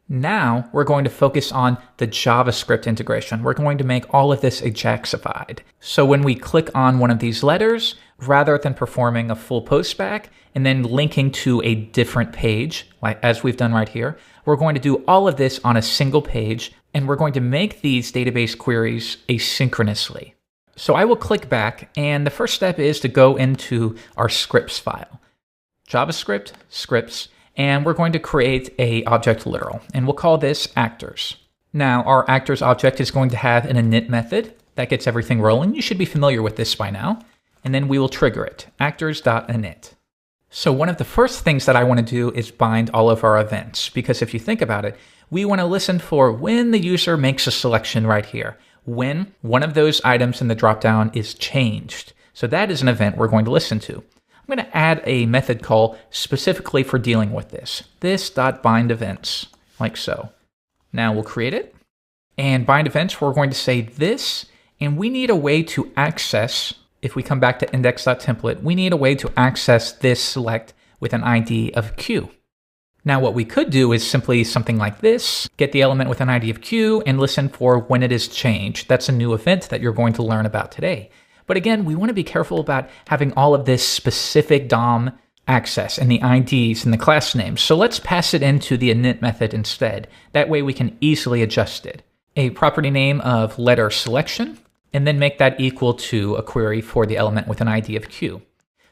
Now we're going to focus on the JavaScript integration. We're going to make all of this Ajaxified. So when we click on one of these letters, rather than performing a full postback and then linking to a different page, like as we've done right here, we're going to do all of this on a single page, and we're going to make these database queries asynchronously. So I will click back, and the first step is to go into our scripts file. JavaScript, scripts, and we're going to create a object literal, and we'll call this actors. Now, our actors object is going to have an init method that gets everything rolling. You should be familiar with this by now. And then we will trigger it, actors.init. So one of the first things that I want to do is bind all of our events, because if you think about it, we want to listen for when the user makes a selection right here, when one of those items in the dropdown is changed. So that is an event we're going to listen to. I'm going to add a method call specifically for dealing with this.bindEvents, like so. Now we'll create it, and bind events, we're going to say this, and we need a way to access. If we come back to index.template, we need a way to access this select with an ID of Q. Now what we could do is simply something like this, get the element with an ID of Q and listen for when it is changed. That's a new event that you're going to learn about today. But again, we want to be careful about having all of this specific DOM access and the IDs and the class names. So let's pass it into the init method instead. That way we can easily adjust it. A property name of letter selection, and then make that equal to a query for the element with an ID of Q.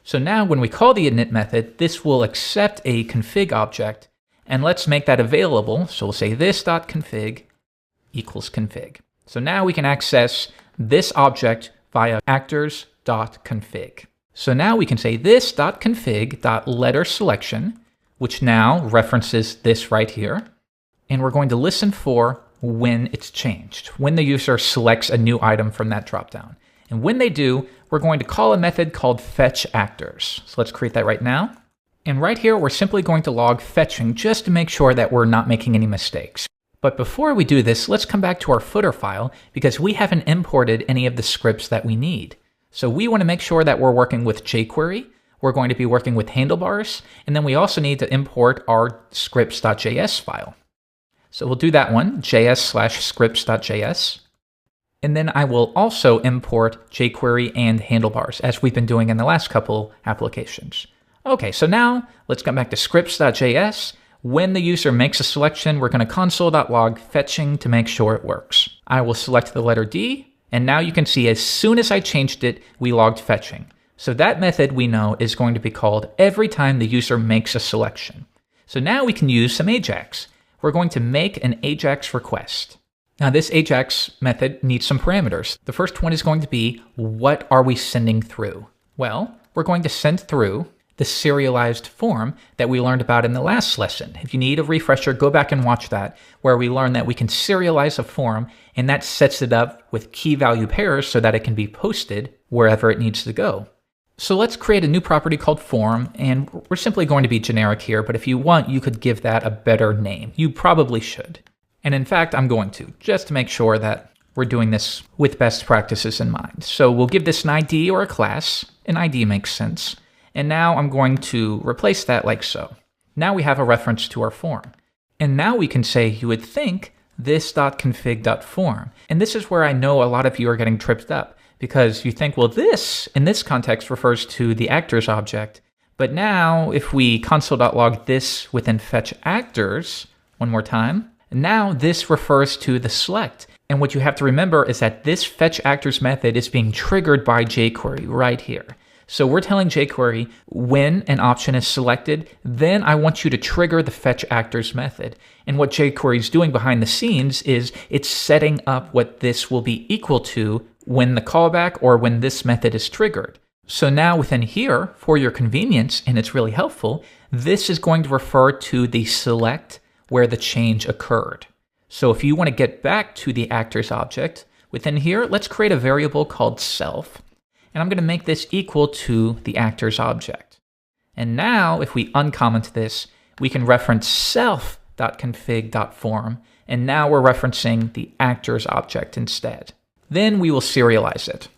So now when we call the init method, this will accept a config object, and let's make that available. So we'll say this.config equals config. So now we can access this object via actors.config. So now we can say this.config.letterSelection, which now references this right here, and we're going to listen for when it's changed, when the user selects a new item from that dropdown. And when they do, we're going to call a method called fetchActors. So let's create that right now. And right here, we're simply going to log fetching just to make sure that we're not making any mistakes. But before we do this, let's come back to our footer file because we haven't imported any of the scripts that we need. So we want to make sure that we're working with jQuery. We're going to be working with handlebars. And then we also need to import our scripts.js file. So we'll do that one, js/scripts.js. And then I will also import jQuery and handlebars, as we've been doing in the last couple applications. Okay, so now let's come back to scripts.js. When the user makes a selection, we're going to console.log fetching to make sure it works. I will select the letter D, and now you can see as soon as I changed it, we logged fetching. So that method we know is going to be called every time the user makes a selection. So now we can use some Ajax. We're going to make an Ajax request. Now this Ajax method needs some parameters. The first one is going to be, what are we sending through? Well, we're going to send through the serialized form that we learned about in the last lesson. If you need a refresher, go back and watch that, where we learned that we can serialize a form, and that sets it up with key value pairs so that it can be posted wherever it needs to go. So let's create a new property called form, and we're simply going to be generic here, but if you want, you could give that a better name. You probably should. And in fact, I'm going to, just to make sure that we're doing this with best practices in mind. So we'll give this an ID or a class. An ID makes sense. And now I'm going to replace that like so. Now we have a reference to our form. And now we can say, you would think, this.config.form. And this is where I know a lot of you are getting tripped up. Because you think, well, this, in this context, refers to the actors object. But now, if we console.log this within fetchActors, one more time, now this refers to the select. And what you have to remember is that this fetchActors method is being triggered by jQuery right here. So we're telling jQuery when an option is selected, then I want you to trigger the fetchActors method. And what jQuery is doing behind the scenes is it's setting up what this will be equal to when the callback or when this method is triggered. So now within here, for your convenience, and it's really helpful, this is going to refer to the select where the change occurred. So if you want to get back to the actors object, within here, let's create a variable called self. And I'm going to make this equal to the actors object. And now if we uncomment this, we can reference self.config.form. And now we're referencing the actors object instead. Then we will serialize it.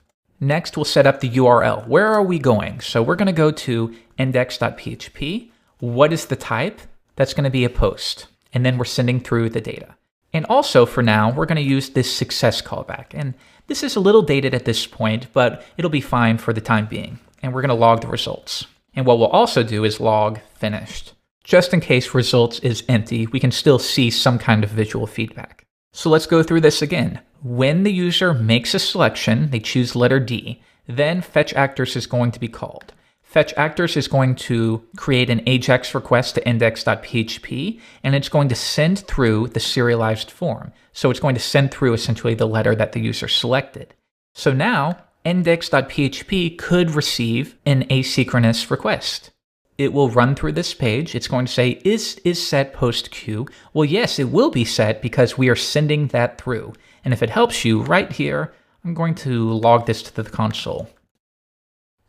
Next, we'll set up the URL. Where are we going? So we're going to go to index.php. What is the type? That's going to be a post. and then we're sending through the data. And also for now, we're going to use this success callback. And this is a little dated at this point, but it'll be fine for the time being. And we're going to log the results. And what we'll also do is log finished. Just in case results is empty, we can still see some kind of visual feedback. So let's go through this again. When the user makes a selection, they choose letter D, then fetch actors is going to be called. Fetch actors is going to create an Ajax request to index.php, and it's going to send through the serialized form. So it's going to send through essentially the letter that the user selected. So now index.php could receive an asynchronous request. It will run through this page. It's going to say, is set post queue? Well, yes, it will be set because we are sending that through. And if it helps you, right here, I'm going to log this to the console.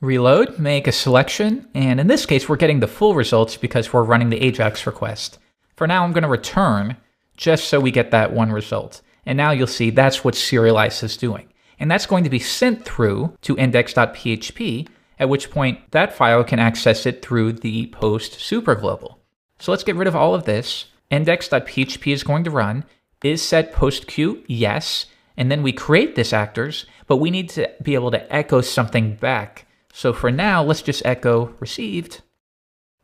Reload, make a selection, and in this case, we're getting the full results because we're running the Ajax request. For now, I'm going to return just so we get that one result. And now you'll see that's what serialize is doing. And that's going to be sent through to index.php, at which point that file can access it through the post superglobal. So let's get rid of all of this. Index.php is going to run. Is set post queue? Yes. And then we create this actors, but we need to be able to echo something back. So for now, let's just echo received,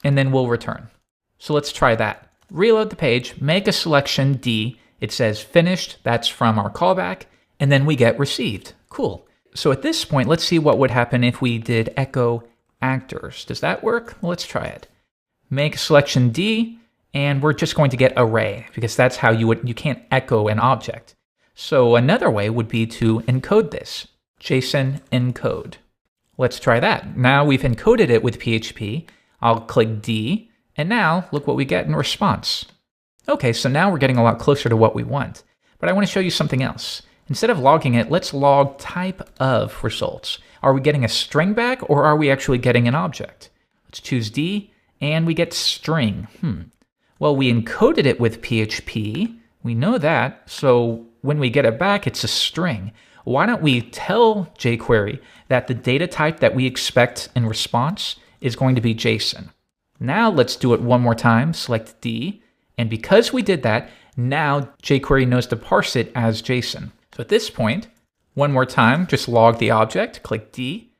and then we'll return. So let's try that. Reload the page, make a selection D. It says finished, that's from our callback, and then we get received. Cool. So at this point, let's see what would happen if we did echo actors. Does that work? Well, let's try it. Make a selection D, and we're just going to get array, because that's how you can't echo an object. So another way would be to encode this. JSON encode. Let's try that. Now we've encoded it with PHP. I'll click D, and now look what we get in response. Okay, so now we're getting a lot closer to what we want. But I want to show you something else. Instead of logging it, let's log type of results. Are we getting a string back, or are we actually getting an object? Let's choose D, and we get string. Well, we encoded it with PHP. We know that, so when we get it back, it's a string. Why don't we tell jQuery that the data type that we expect in response is going to be JSON? Now let's do it one more time, select D, and because we did that, now jQuery knows to parse it as JSON. So at this point, one more time, just log the object, click D.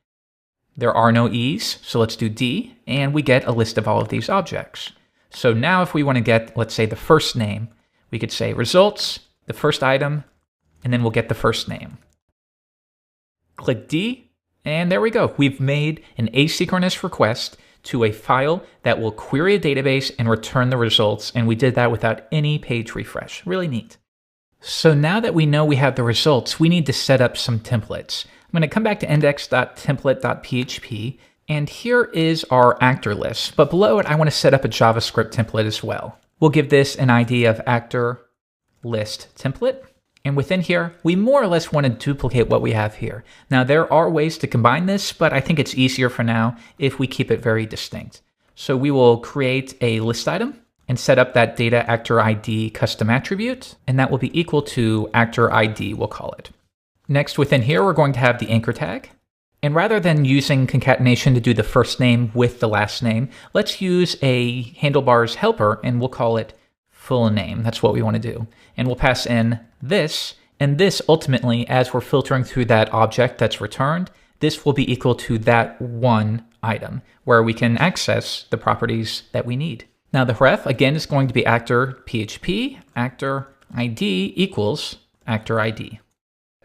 There are no E's, so let's do D, and we get a list of all of these objects. So now if we want to get, let's say, the first name, we could say results, the first item, and then we'll get the first name. Click D, and there we go. We've made an asynchronous request to a file that will query a database and return the results, and we did that without any page refresh. Really neat. So now that we know we have the results, we need to set up some templates. I'm going to come back to index.template.php, and here is our actor list. But below it, I want to set up a JavaScript template as well. We'll give this an ID of actor list template. And within here, we more or less want to duplicate what we have here. Now, there are ways to combine this, but I think it's easier for now if we keep it very distinct. So we will create a list item and set up that data actor ID custom attribute, and that will be equal to actor ID, we'll call it. Next, within here, we're going to have the anchor tag. And rather than using concatenation to do the first name with the last name, let's use a handlebars helper, and we'll call it full name. That's what we want to do. And we'll pass in this, and this ultimately, as we're filtering through that object that's returned, this will be equal to that one item where we can access the properties that we need. Now the ref, again, is going to be actor PHP, actor ID equals actor ID.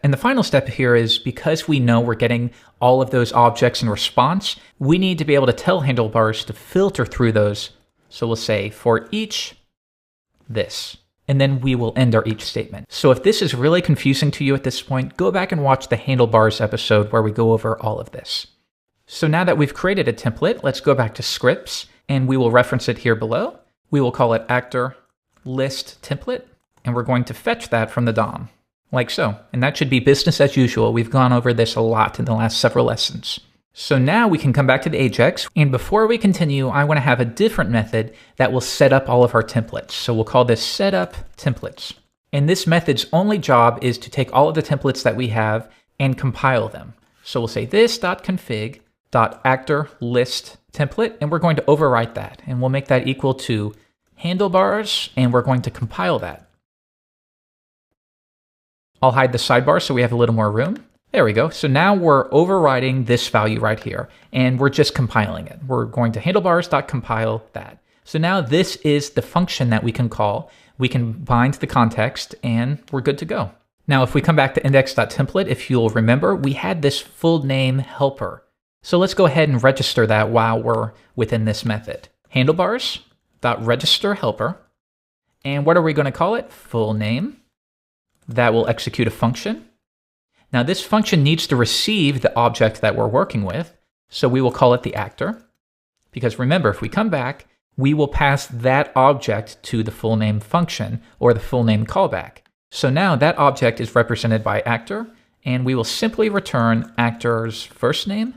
And the final step here is because we know we're getting all of those objects in response, we need to be able to tell handlebars to filter through those. So we'll say for each this, and then we will end our each statement. So if this is really confusing to you at this point, go back and watch the handlebars episode where we go over all of this. So now that we've created a template, let's go back to scripts, and we will reference it here below. We will call it actor list template, and we're going to fetch that from the DOM, like so. And that should be business as usual. We've gone over this a lot in the last several lessons. So now we can come back to the Ajax, and before we continue, I want to have a different method that will set up all of our templates. So we'll call this setup templates. And this method's only job is to take all of the templates that we have and compile them. So we'll say this.config.actor list template, and we're going to overwrite that, and we'll make that equal to handlebars, and we're going to compile that. I'll hide the sidebar so we have a little more room. There we go. So now we're overriding this value right here, and we're just compiling it. We're going to handlebars.compile that. So now this is the function that we can call. We can bind the context, and we're good to go. Now, if we come back to index.template, if you'll remember, we had this full name helper. So let's go ahead and register that while we're within this method. Handlebars.register helper. And what are we going to call it? Full name. That will execute a function. Now this function needs to receive the object that we're working with, so we will call it the actor. Because remember, if we come back, we will pass that object to the full name function or the full name callback. So now that object is represented by actor, and we will simply return actor's first name,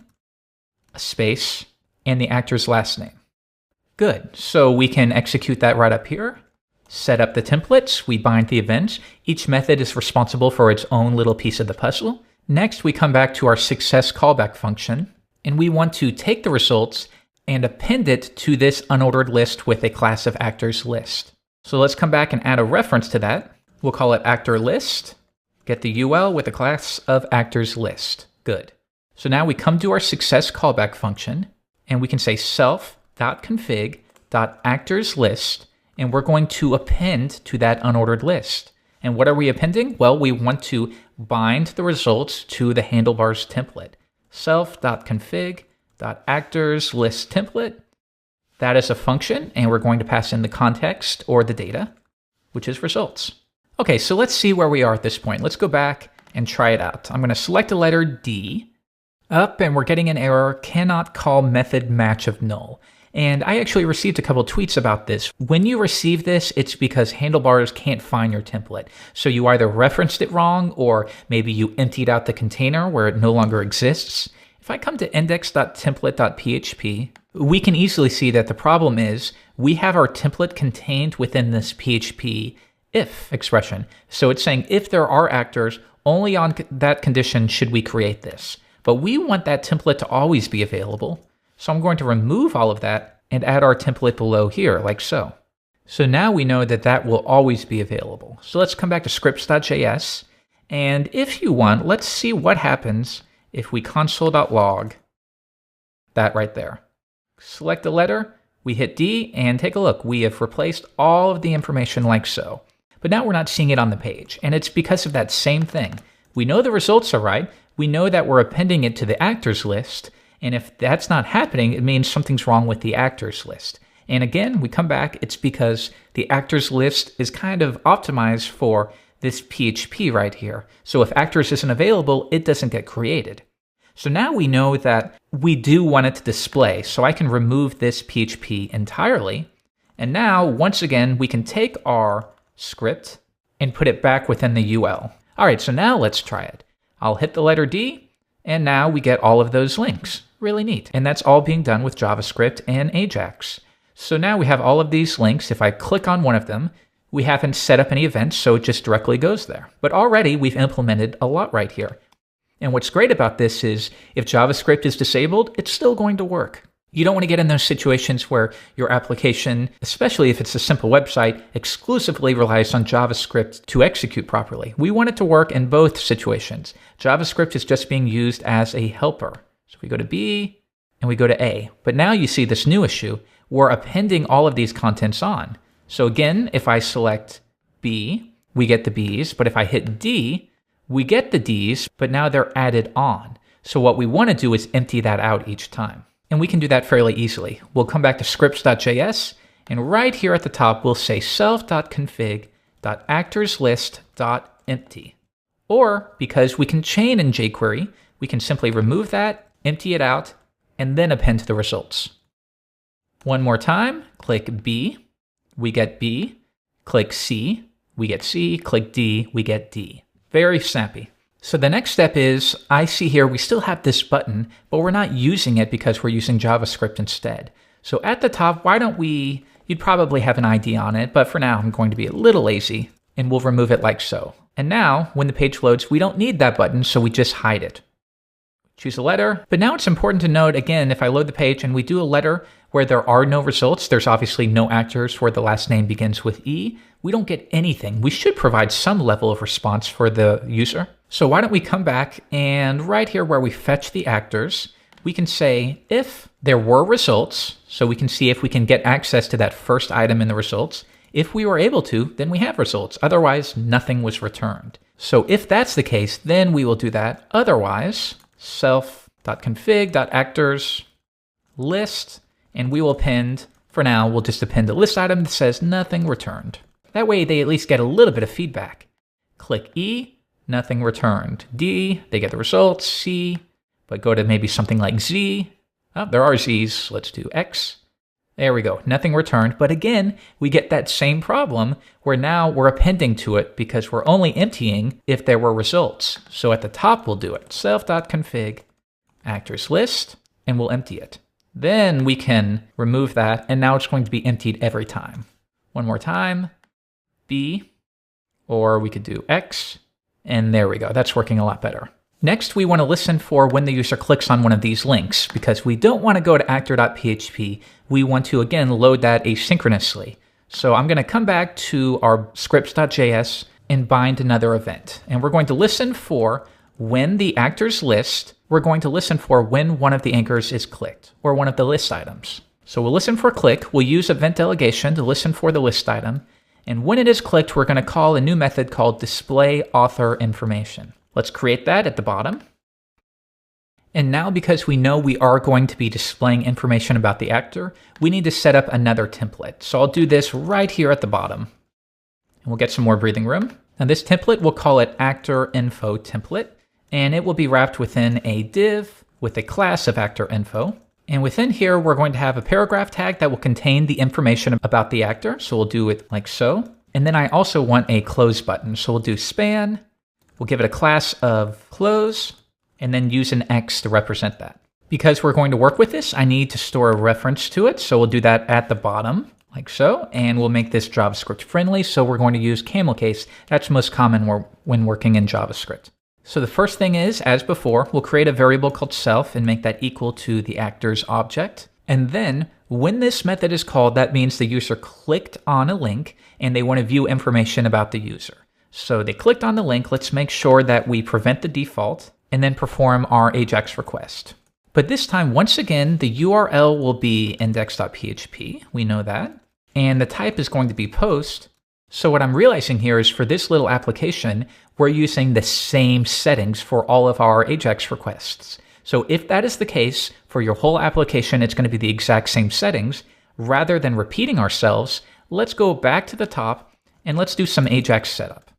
a space, and the actor's last name. Good, so we can execute that right up here. Set up the templates, we bind the events. Each method is responsible for its own little piece of the puzzle. Next, we come back to our success callback function, and we want to take the results and append it to this unordered list with a class of actors list. So let's come back and add a reference to that. We'll call it actor list, get the UL with a class of actors list. Good. So now we come to our success callback function, and we can say self.config.actorslist, and we're going to append to that unordered list. And what are we appending? Well, we want to bind the results to the handlebars template. Self.config.actorslistTemplate. That is a function, and we're going to pass in the context or the data, which is results. Okay, so let's see where we are at this point. Let's go back and try it out. I'm going to select a letter D, up, and we're getting an error, cannot call method match of null. And I actually received a couple tweets about this. When you receive this, it's because handlebars can't find your template. So you either referenced it wrong, or maybe you emptied out the container where it no longer exists. If I come to index.template.php, we can easily see that the problem is we have our template contained within this PHP if expression. So it's saying if there are actors, only on that condition should we create this. But we want that template to always be available. So I'm going to remove all of that and add our template below here, like so. So now we know that that will always be available. So let's come back to scripts.js. And if you want, let's see what happens if we console.log that right there. Select the letter, we hit D, and take a look. We have replaced all of the information like so. But now we're not seeing it on the page, and it's because of that same thing. We know the results are right, we know that we're appending it to the actors list, and if that's not happening, it means something's wrong with the actors list. And again, we come back, it's because the actors list is kind of optimized for this PHP right here. So if actors isn't available, it doesn't get created. So now we know that we do want it to display, so I can remove this PHP entirely. And now, once again, we can take our script and put it back within the UL. All right, so now let's try it. I'll hit the letter D, and now we get all of those links. Really neat. And that's all being done with JavaScript and Ajax. So now we have all of these links. If I click on one of them, we haven't set up any events, so it just directly goes there. But already we've implemented a lot right here. And what's great about this is if JavaScript is disabled, it's still going to work. You don't want to get in those situations where your application, especially if it's a simple website, exclusively relies on JavaScript to execute properly. We want it to work in both situations. JavaScript is just being used as a helper. So we go to B and we go to A. But now you see this new issue. We're appending all of these contents on. So again, if I select B, we get the Bs. But if I hit D, we get the Ds, but now they're added on. So what we want to do is empty that out each time. And we can do that fairly easily. We'll come back to scripts.js, and right here at the top, we'll say self.config.actorslist.empty. Or, because we can chain in jQuery, we can simply remove that, empty it out, and then append to the results. One more time, click B, we get B. Click C, we get C. Click D, we get D. Very snappy. So the next step is, I see here we still have this button, but we're not using it because we're using JavaScript instead. So at the top, why don't we, you'd probably have an ID on it, but for now I'm going to be a little lazy, and we'll remove it like so. And now, when the page loads, we don't need that button, so we just hide it. Choose a letter, but now it's important to note, again, if I load the page and we do a letter, where there are no results, there's obviously no actors where the last name begins with E, we don't get anything. We should provide some level of response for the user. So why don't we come back and right here where we fetch the actors, we can say if there were results, so we can see if we can get access to that first item in the results. If we were able to, then we have results. Otherwise, nothing was returned. So if that's the case, then we will do that. Otherwise, self.config.actors list, and we will append, for now, we'll just append a list item that says nothing returned. That way they at least get a little bit of feedback. Click E, nothing returned. D, they get the results. C, but go to maybe something like Z. Oh, there are Z's. Let's do X. There we go. Nothing returned. But again, we get that same problem where now we're appending to it because we're only emptying if there were results. So at the top, we'll do it. Self.config actors list, and we'll empty it. Then we can remove that, and now it's going to be emptied every time. One more time. B, or we could do X, and there we go. That's working a lot better. Next, we want to listen for when the user clicks on one of these links, because we don't want to go to actor.php. We want to, again, load that asynchronously. So I'm going to come back to our scripts.js and bind another event. And we're going to listen for when the actors list, we're going to listen for when one of the anchors is clicked, or one of the list items. So we'll listen for click. We'll use event delegation to listen for the list item. And when it is clicked, we're going to call a new method called display author information. Let's create that at the bottom. And now because we know we are going to be displaying information about the actor, we need to set up another template. So I'll do this right here at the bottom. And we'll get some more breathing room. Now this template, we'll call it actor info template. And it will be wrapped within a div with a class of actor info. And within here, we're going to have a paragraph tag that will contain the information about the actor. So we'll do it like so. And then I also want a close button. So we'll do span. We'll give it a class of close, and then use an X to represent that. Because we're going to work with this, I need to store a reference to it. So we'll do that at the bottom, like so. And we'll make this JavaScript friendly. So we're going to use camel case. That's most common when working in JavaScript. So the first thing is, as before, we'll create a variable called self and make that equal to the actor's object. And then when this method is called, that means the user clicked on a link and they want to view information about the user. So they clicked on the link. Let's make sure that we prevent the default and then perform our Ajax request. But this time, once again, the URL will be index.php. We know that. And the type is going to be post. So what I'm realizing here is for this little application, we're using the same settings for all of our Ajax requests. So if that is the case, for your whole application, it's going to be the exact same settings. Rather than repeating ourselves, let's go back to the top and let's do some Ajax setup.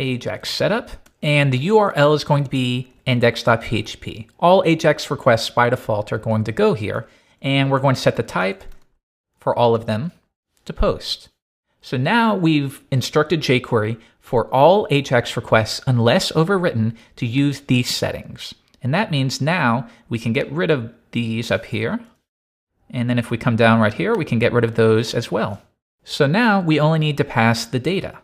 Ajax setup, and the URL is going to be index.php. All Ajax requests by default are going to go here, and we're going to set the type for all of them to post. So now we've instructed jQuery for all Ajax requests, unless overwritten, to use these settings. And that means now we can get rid of these up here. And then if we come down right here, we can get rid of those as well. So now we only need to pass the data.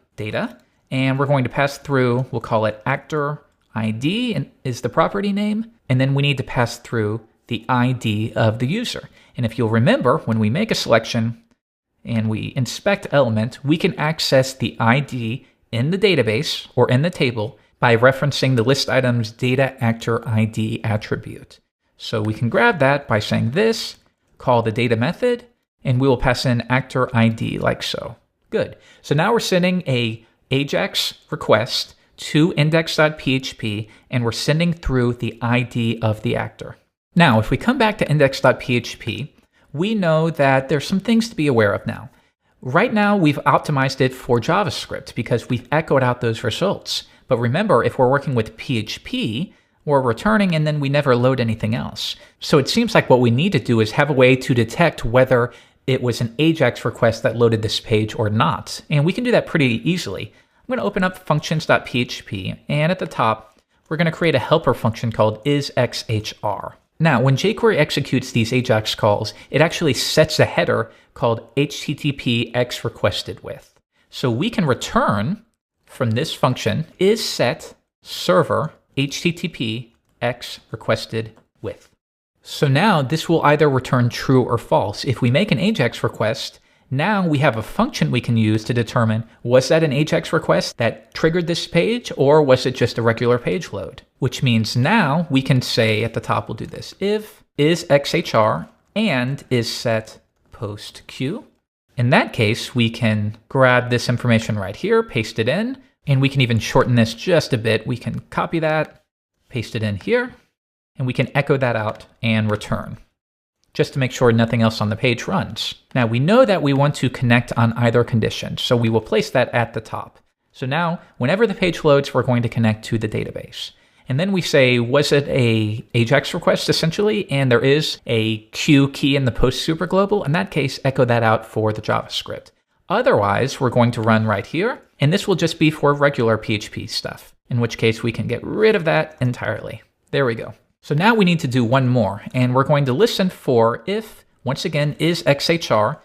And we're going to pass through, we'll call it actor ID and is the property name. And then we need to pass through the ID of the user. And if you'll remember, when we make a selection and we inspect element, we can access the ID in the database or in the table by referencing the list item's data actor ID attribute. So we can grab that by saying this, call the data method, and we will pass in actor ID like so. Good. So now we're sending a Ajax request to index.php, and we're sending through the ID of the actor. Now, if we come back to index.php, we know that there's some things to be aware of now. Right now, we've optimized it for JavaScript because we've echoed out those results. But remember, if we're working with PHP, we're returning and then we never load anything else. So it seems like what we need to do is have a way to detect whether it was an Ajax request that loaded this page or not. And we can do that pretty easily. I'm going to open up functions.php, and at the top, we're going to create a helper function called isXhr. Now, when jQuery executes these Ajax calls, it actually sets a header called HTTP X requested with. So we can return from this function isSet server HTTP X requested with. So now this will either return true or false. If we make an Ajax request, now we have a function we can use to determine, was that an Ajax request that triggered this page, or was it just a regular page load? Which means now we can say at the top, we'll do this, if is XHR and is set post Q. In that case, we can grab this information right here, paste it in, and we can even shorten this just a bit. We can copy that, paste it in here, and we can echo that out and return, just to make sure nothing else on the page runs. Now we know that we want to connect on either condition, so we will place that at the top. So now, whenever the page loads, we're going to connect to the database. And then we say, was it a Ajax request essentially? And there is a Q key in the post superglobal. In that case, echo that out for the JavaScript. Otherwise, we're going to run right here, and this will just be for regular PHP stuff, in which case we can get rid of that entirely. There we go. So now we need to do one more, and we're going to listen for if, once again, is XHR,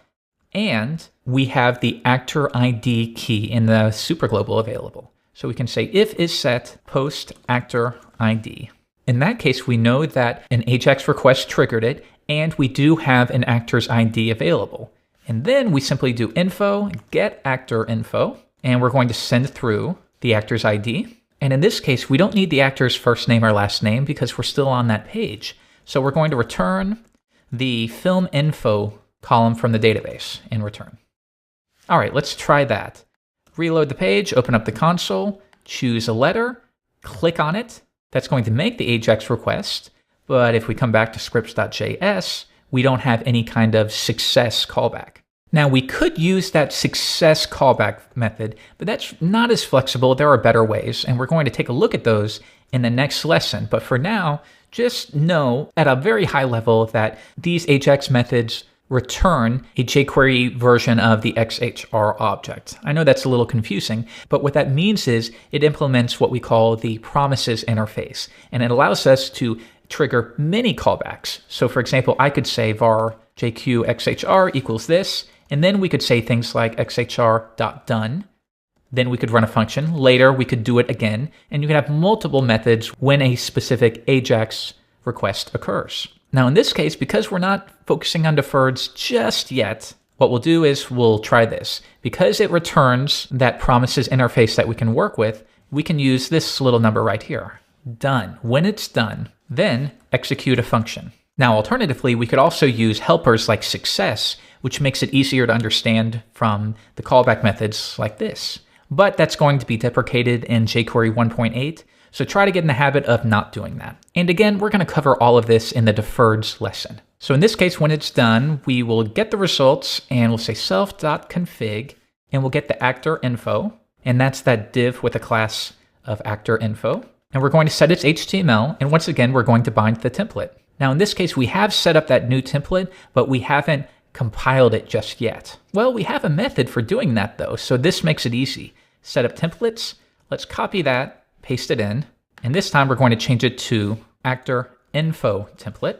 and we have the actor ID key in the superglobal available. So we can say if is set post actor ID. In that case, we know that an Ajax request triggered it, and we do have an actor's ID available. And then we simply do info, get actor info, and we're going to send through the actor's ID. And in this case, we don't need the actor's first name or last name because we're still on that page. So we're going to return the film info column from the database in return. All right, let's try that. Reload the page, open up the console, choose a letter, click on it. That's going to make the Ajax request. But if we come back to scripts.js, we don't have any kind of success callback. Now we could use that success callback method, but that's not as flexible. There are better ways, and we're going to take a look at those in the next lesson. But for now, just know at a very high level that these Ajax methods return a jQuery version of the XHR object. I know that's a little confusing, but what that means is it implements what we call the promises interface, and it allows us to trigger many callbacks. So for example, I could say var jq xhr equals this, and then we could say things like xhr.done. Then we could run a function. Later, we could do it again, and you can have multiple methods when a specific Ajax request occurs. Now in this case, because we're not focusing on deferreds just yet, what we'll do is we'll try this. Because it returns that promises interface that we can work with, we can use this little number right here, done. When it's done, then execute a function. Now alternatively, we could also use helpers like success, which makes it easier to understand from the callback methods like this. But that's going to be deprecated in jQuery 1.8, so try to get in the habit of not doing that. And again, we're going to cover all of this in the deferreds lesson. So in this case, when it's done, we will get the results, and we'll say self.config, and we'll get the actor info, and that's that div with a class of actor info. And we're going to set its HTML, and once again, we're going to bind the template. Now in this case, we have set up that new template, but we haven't compiled it just yet. Well, we have a method for doing that though, so this makes it easy. Set up templates, let's copy that, paste it in, and this time we're going to change it to actor info template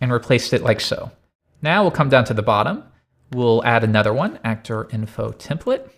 and replace it like so. Now we'll come down to the bottom, we'll add another one, actor info template,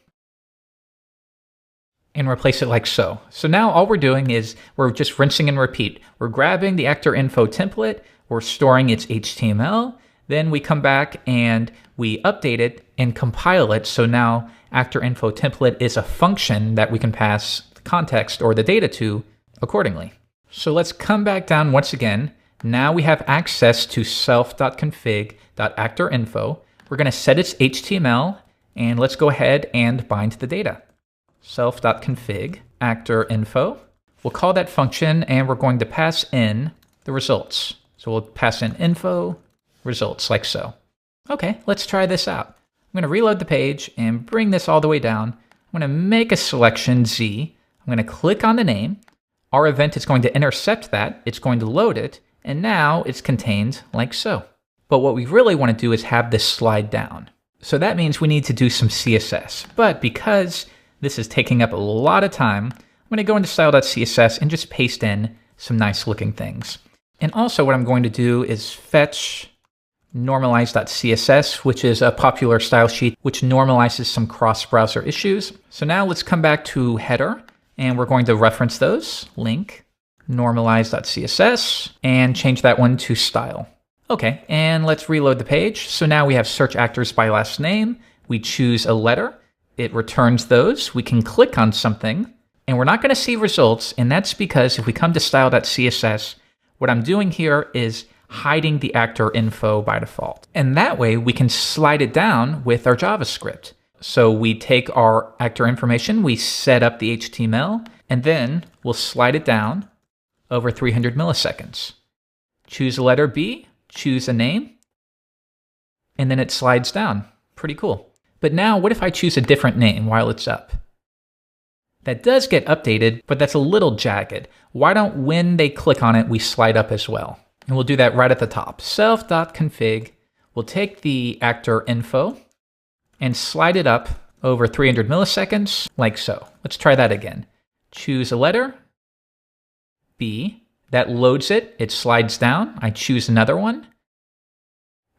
and replace it like so. So now all we're doing is we're just rinsing and repeat. We're grabbing the actor info template, we're storing its HTML, then we come back and we update it and compile it. So now actor info template is a function that we can pass the context or the data to accordingly. So let's come back down once again. Now we have access to self.config.actorInfo. We're going to set its HTML, and let's go ahead and bind the data. Self.config actor info. We'll call that function, and we're going to pass in the results. So we'll pass in info results like so. Okay, let's try this out. I'm going to reload the page and bring this all the way down. I'm going to make a selection Z. I'm going to click on the name. Our event is going to intercept that. It's going to load it, and now it's contained like so. But what we really want to do is have this slide down. So that means we need to do some CSS. But because this is taking up a lot of time, I'm going to go into style.css and just paste in some nice looking things. And also what I'm going to do is fetch normalize.css, which is a popular style sheet which normalizes some cross-browser issues. So now let's come back to header, and we're going to reference those, link normalize.css, and change that one to style. Okay, and let's reload the page. So now we have search actors by last name. We choose a letter. It returns those. We can click on something, and we're not going to see results, and that's because if we come to style.css, what I'm doing here is hiding the actor info by default. And that way we can slide it down with our JavaScript. So we take our actor information, we set up the HTML, and then we'll slide it down over 300 milliseconds. Choose a letter B, choose a name, and then it slides down. Pretty cool. But now what if I choose a different name while it's up? That does get updated, but that's a little jagged. Why don't, when they click on it, we slide up as well? And we'll do that right at the top. Self.config. We'll take the actor info and slide it up over 300 milliseconds, like so. Let's try that again. Choose a letter, B. That loads it. It slides down. I choose another one.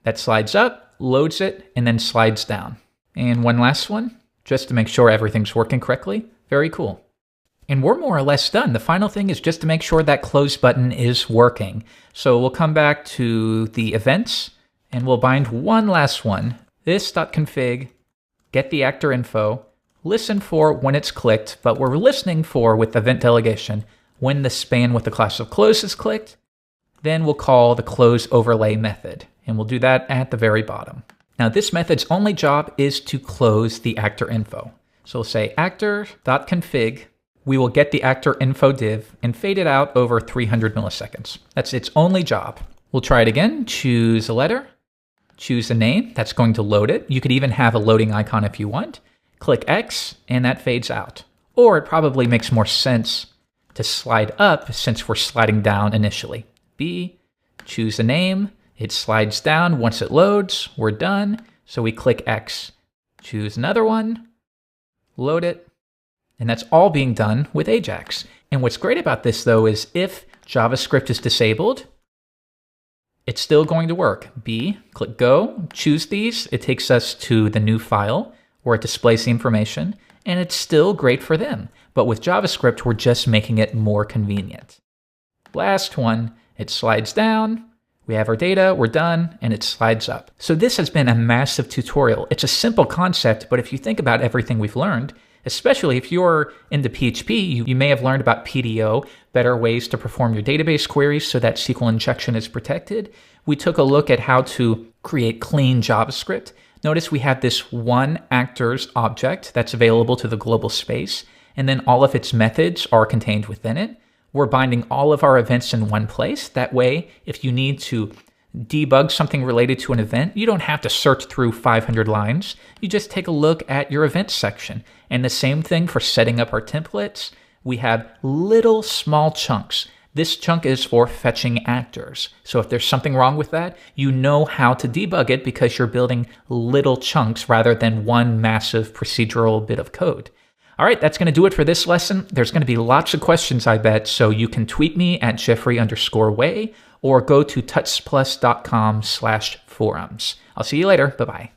That slides up, loads it, and then slides down. And one last one, just to make sure everything's working correctly. Very cool. And we're more or less done. The final thing is just to make sure that close button is working. So we'll come back to the events, and we'll bind one last one. This.config, get the actor info, listen for when it's clicked, but we're listening for, with event delegation, when the span with the class of close is clicked. Then we'll call the close overlay method, and we'll do that at the very bottom. Now this method's only job is to close the actor info. So we'll say actor.config. We will get the actor info div and fade it out over 300 milliseconds. That's its only job. We'll try it again. Choose a letter, choose a name. That's going to load it. You could even have a loading icon if you want. Click X and that fades out. Or it probably makes more sense to slide up since we're sliding down initially. B, choose a name. It slides down. Once it loads, we're done. So we click X. Choose another one, load it. And that's all being done with Ajax. And what's great about this, though, is if JavaScript is disabled, it's still going to work. B, click Go, choose these. It takes us to the new file where it displays the information, and it's still great for them. But with JavaScript, we're just making it more convenient. Last one, it slides down. We have our data, we're done, and it slides up. So this has been a massive tutorial. It's a simple concept, but if you think about everything we've learned, especially if you're into PHP, you may have learned about PDO, better ways to perform your database queries so that SQL injection is protected. We took a look at how to create clean JavaScript. Notice we have this one actors object that's available to the global space, and then all of its methods are contained within it. We're binding all of our events in one place. That way, if you need to debug something related to an event, you don't have to search through 500 lines. You just take a look at your events section. And the same thing for setting up our templates. We have little small chunks. This chunk is for fetching actors. So if there's something wrong with that, you know how to debug it because you're building little chunks rather than one massive procedural bit of code. All right, that's going to do it for this lesson. There's going to be lots of questions, I bet, so you can tweet me at Jeffrey_Way or go to tutsplus.com/forums. I'll see you later. Bye-bye.